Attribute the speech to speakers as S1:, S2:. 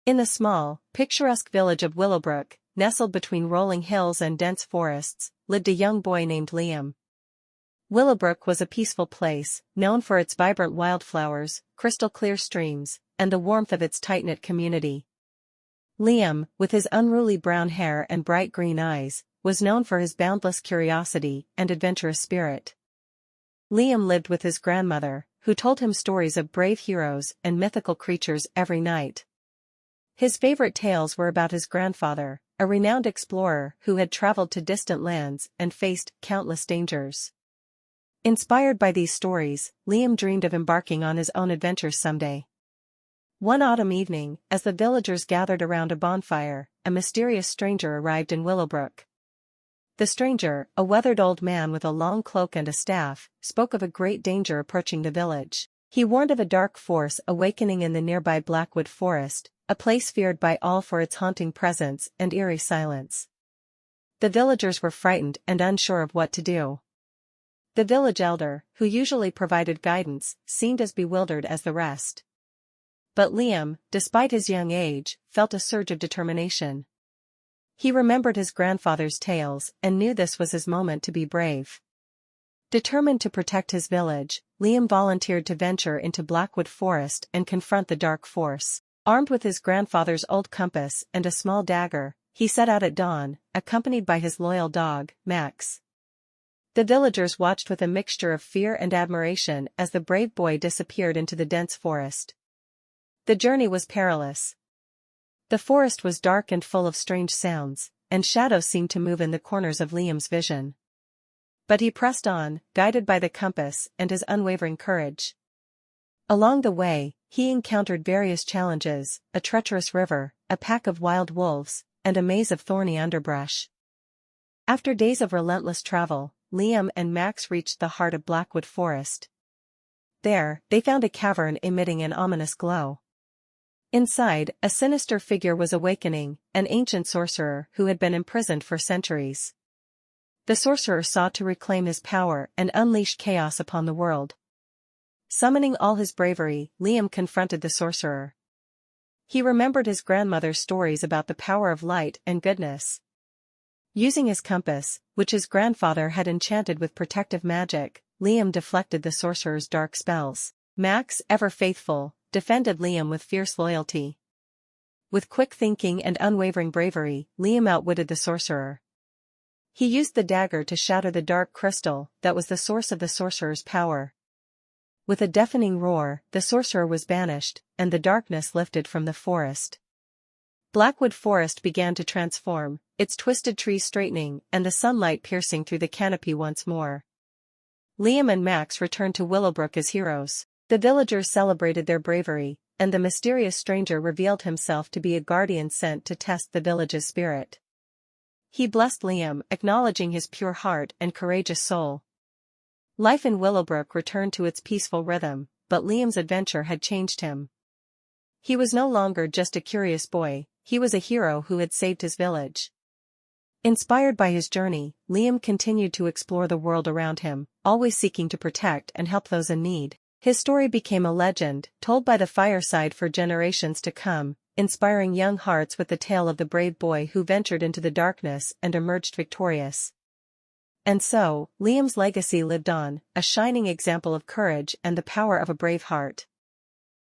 S1: In the small, picturesque village of Willowbrook, nestled between rolling hills and dense forests, lived a young boy named Liam. Willowbrook was a peaceful place, known for its vibrant wildflowers, crystal-clear streams, and the warmth of its tight-knit community. Liam, with his unruly brown hair and bright green eyes, was known for his boundless curiosity and adventurous spirit. Liam lived with his grandmother, who told him stories of brave heroes and mythical creatures every night. His favorite tales were about his grandfather, a renowned explorer who had traveled to distant lands and faced countless dangers. Inspired by these stories, Liam dreamed of embarking on his own adventures someday. One autumn evening, as the villagers gathered around a bonfire, a mysterious stranger arrived in Willowbrook. The stranger, a weathered old man with a long cloak and a staff, spoke of a great danger approaching the village. He warned of a dark force awakening in the nearby Blackwood forest, a place feared by all for its haunting presence and eerie silence. The villagers were frightened and unsure of what to do. The village elder, who usually provided guidance, seemed as bewildered as the rest. But Liam, despite his young age, felt a surge of determination. He remembered his grandfather's tales and knew this was his moment to be brave. Determined to protect his village, Liam volunteered to venture into Blackwood forest and confront the dark force. Armed with his grandfather's old compass and a small dagger, he set out at dawn, accompanied by his loyal dog, Max. The villagers watched with a mixture of fear and admiration as the brave boy disappeared into the dense forest. The journey was perilous. The forest was dark and full of strange sounds, and shadows seemed to move in the corners of Liam's vision. But he pressed on, guided by the compass and his unwavering courage. Along the way, he encountered various challenges: a treacherous river, a pack of wild wolves, and a maze of thorny underbrush. After days of relentless travel, Liam and Max reached the heart of Blackwood forest. There, they found a cavern emitting an ominous glow. Inside, a sinister figure was awakening, an ancient sorcerer who had been imprisoned for centuries. The sorcerer sought to reclaim his power and unleash chaos upon the world. Summoning all his bravery, Liam confronted the sorcerer. He remembered his grandmother's stories about the power of light and goodness. Using his compass, which his grandfather had enchanted with protective magic, Liam deflected the sorcerer's dark spells. Max, ever faithful, defended Liam with fierce loyalty. With quick thinking and unwavering bravery, Liam outwitted the sorcerer. He used the dagger to shatter the dark crystal that was the source of the sorcerer's power. With a deafening roar, the sorcerer was banished, and the darkness lifted from the forest. Blackwood forest began to transform, its twisted trees straightening and the sunlight piercing through the canopy once more. Liam and Max returned to Willowbrook as heroes. The villagers celebrated their bravery, and the mysterious stranger revealed himself to be a guardian sent to test the village's spirit. He blessed Liam, acknowledging his pure heart and courageous soul. Life in Willowbrook returned to its peaceful rhythm, but Liam's adventure had changed him. He was no longer just a curious boy, he was a hero who had saved his village. Inspired by his journey, Liam continued to explore the world around him, always seeking to protect and help those in need. His story became a legend, told by the fireside for generations to come, inspiring young hearts with the tale of the brave boy who ventured into the darkness and emerged victorious. And so, Liam's legacy lived on, a shining example of courage and the power of a brave heart.